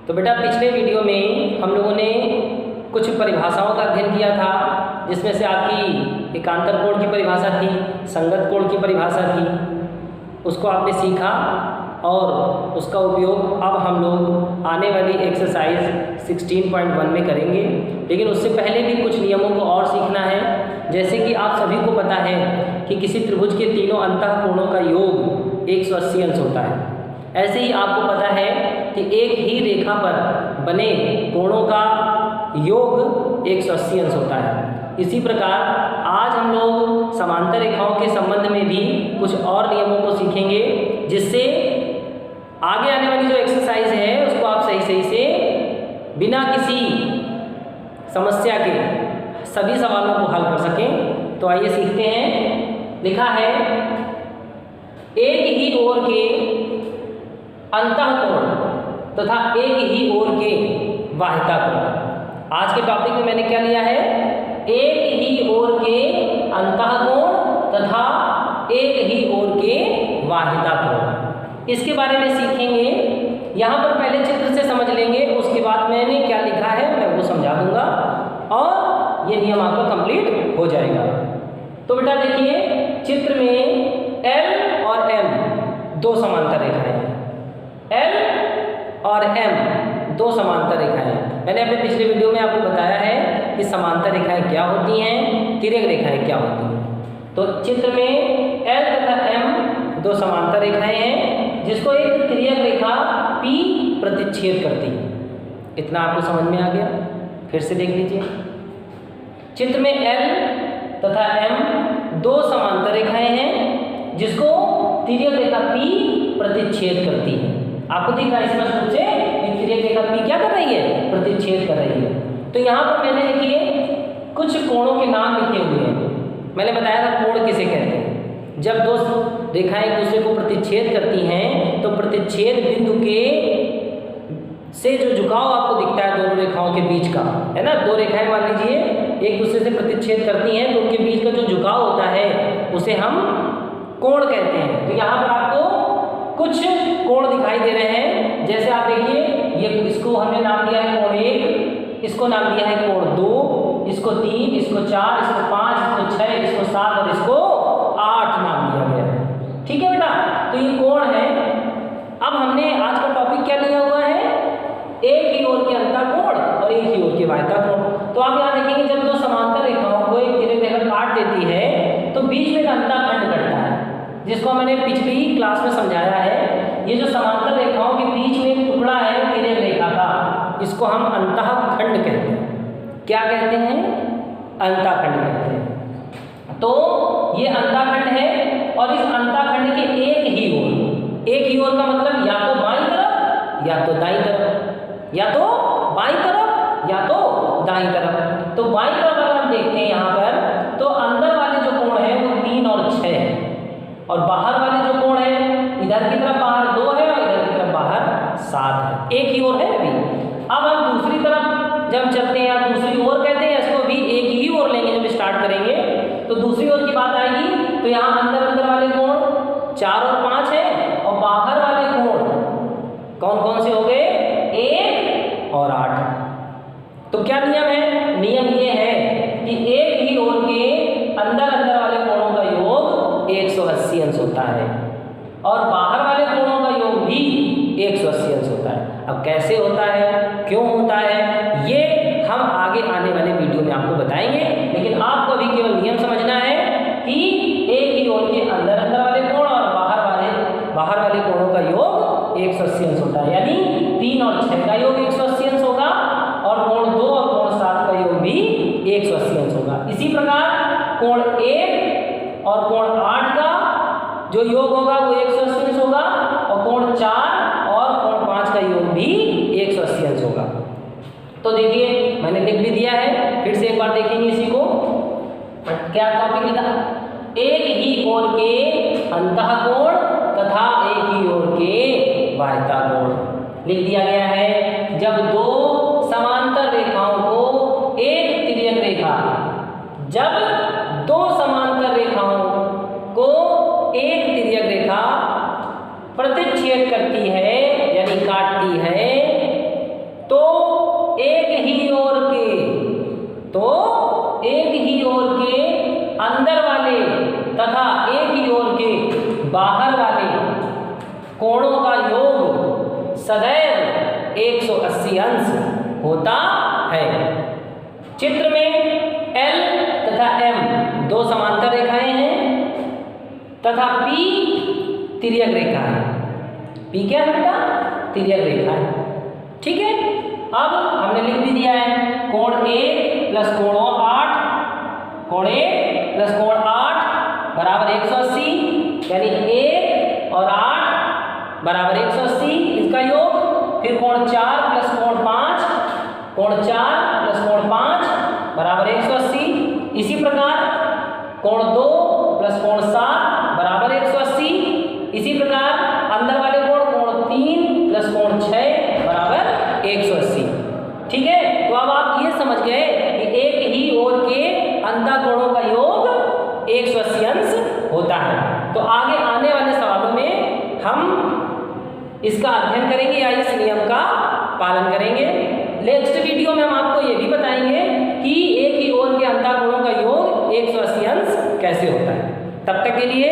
तो बेटा पिछले वीडियो में हम लोगों ने कुछ परिभाषाओं का अध्ययन किया था, जिसमें से आपकी एकांतर कोण की परिभाषा थी, संगत कोण की परिभाषा थी, उसको आपने सीखा और उसका उपयोग अब हम लोग आने वाली एक्सरसाइज 16.1 में करेंगे। लेकिन उससे पहले भी कुछ नियमों को और सीखना है। जैसे कि आप सभी को पता है कि किसी त्रिभुज के तीनों अंतः कोणों का योग 180 अंश होता है। ऐसे ही आपको पता है कि एक ही रेखा पर बने कोणों का योग 180 अंश होता है। इसी प्रकार आज हम लोग समांतर रेखाओं के संबंध में भी कुछ और नियमों को सीखेंगे, जिससे आगे आने वाली जो एक्सरसाइज है उसको आप सही से बिना किसी समस्या के सभी सवालों को हल कर सकें। तो आइए सीखते हैं। लिखा है एक ही ओर के अंतः कोण तथा एक ही ओर के बाह्यता कोण। आज के टॉपिक में मैंने क्या लिया है? एक ही ओर के अंतः कोण तथा एक ही ओर के बाह्यता कोण, इसके बारे में सीखेंगे। यहाँ पर पहले चित्र से समझ लेंगे, उसके बाद मैंने क्या लिखा है मैं वो समझा दूंगा और ये नियम आपका कंप्लीट हो जाएगा। तो बेटा देखिए, चित्र में L और M दो समांतर रेखाएं हैं। L और M दो समांतर रेखाएं हैं। मैंने अपने पिछले वीडियो में आपको बताया है कि समांतर रेखाएं क्या होती हैं, तिर्यक रेखाएं क्या होती हैं। तो चित्र में L तथा M दो समांतर रेखाएं हैं, जिसको एक तिर्यक रेखा P प्रतिच्छेद करती है। इतना आपको समझ में आ गया? फिर से देख लीजिए। चित्र में L तथा M दो समांतर रेखाएं हैं, जिसको तिर्यक रेखा P प्रतिच्छेद करती है। आपको दिख रहा है स्पष्ट रूप से एक तिर्यक रेखा P क्या कर रही है? प्रतिच्छेद कर रही है। तो यहाँ पर मैंने देखिए कुछ कोणों के नाम लिखे हुए हैं। मैंने बताया था कोण किसे कहते हैं। जब दो रेखाएं एक दूसरे को प्रतिच्छेद करती हैं तो प्रतिच्छेद बिंदु के से जो झुकाव आपको दिखता है दोनों रेखाओं के बीच का, है ना, दो रेखाएं मान लीजिए एक दूसरे से प्रतिच्छेद करती हैं तो उनके बीच का जो झुकाव होता है उसे हम कोण कहते हैं। तो यहाँ पर आपको कुछ कोण दिखाई दे रहे हैं। जैसे आप देखिए, ये इसको हमने नाम दिया है कोण 1, इसको नाम दिया है कोण 2, इसको 3, इसको 4, इसको 5, इसको 6, इसको 7 और इसको 8 नाम दिया गया है। ठीक है बेटा, तो ये कोण है। अब हमने आज का टॉपिक क्या लिया हुआ है? एक ही ओर के अंतः कोण और एक ही ओर के बाह्यता कोण। तो आप यहाँ देखेंगे, जब दो समांतर रेखाओं को एक तिर्यक रेखा काट देती है तो बीच में एक अंतःखंड कटता है, जिसको मैंने पिछली क्लास में समझाया है। ये जो समांतर रेखाओं के बीच में एक टुकड़ा है तिर्यक रेखा का, इसको हम अंतःखंड कहते हैं। क्या कहते हैं? अंतःखंड कहते हैं। तो ये अंतःखंड है और इस अंतःखंड के एक ही ओर का मतलब या तो बाईं तरफ या तो दाईं तरफ, या तो बाईं तरफ या तो दाईं तरफ। तो बाईं तरफ अगर हम देखते हैं यहाँ पर, तो अंदर वाले जो कोण है वो 3 और 6 है, और बाहर वाले जो कोण है, इधर की तरफ बाहर 2 है और इधर की तरफ बाहर 7 है। एक ही ओर है अभी। अब हम दूसरी तरफ जब चलते हैं, या दूसरी ओर कहते हैं इसको, भी एक ही ओर लेंगे जब स्टार्ट करेंगे तो दूसरी ओर की बात आएगी। तो यहाँ अंदर वाले कोण 4 और 5 है, और बाहर वाले कोण कौन कौन से हो गए? 1 और 8। तो क्या नियम है? नियम ये है कि एक ही ओर के अंदर वाले कोणों का योग 180 अंश होता है और बाहर वाले कोणों का योग भी 180 अंश होता है। अब कैसे होता है, क्यों होता है, ये हम आगे आने वाले वीडियो में आपको बताएंगे। लेकिन आपको अभी केवल नियम समझना है कि एक ही ओर के अंदर वाले कोण और बाहर वाले कोणों का योग 180 अंश होता है। यानी 3 और 6 का योग 180 अंश होगा और कोण 2 और कोण 7 का योग भी 180 अंश होगा। इसी प्रकार कोण 1 और कोण 8 का जो योग होगा वो 180 अंश होगा, और कोण 4 और कोण 5 का योग भी 180 अंश होगा। तो देखिए, मैंने लिख भी दिया है, फिर से एक बार देखेंगे इसी को। क्या टॉपिक लिखा? एक ही ओर के अंतः कोण तथा एक ही ओर के बाह्यता कोण लिख दिया गया है। जब दो समांतर रेखाओं को एक तिर्यक रेखा, जब दो समांतर रेखाओं को एक तिर्यक रेखा प्रतिच्छेद करती है यानी काटती है, सदैव 180 अंश होता है। चित्र में L तथा M दो समांतर रेखाएं हैं तथा P तिर्यक रेखा है। P क्या है बेटा? तिर्यक रेखा है। ठीक है, अब हमने लिख भी दिया है कोण 1 प्लस कोण 8, कोण 1 प्लस कोण 8 बराबर 180, यानी 1 और 8 बराबर 180 इसका योग। फिर कोण 4 प्लस कोण 5, कोण 4 प्लस कोण 5 बराबर 180। इसी प्रकार कोण 2 प्लस कोण 7 बराबर 180। इसी प्रकार अंदर वाले कोण 3 प्लस कोण 6 बराबर 180। ठीक है, तो अब आप ये समझ गए कि एक ही ओर के अंतःकोणों का योग 180 अंश होता है। तो आगे आने वाले सवालों में हम इसका अध्ययन करेंगे या इस नियम का पालन करेंगे। नेक्स्ट वीडियो में हम आपको ये भी बताएंगे कि एक ही ओर के अंतःकोणों का योग 180 अंश कैसे होता है। तब तक के लिए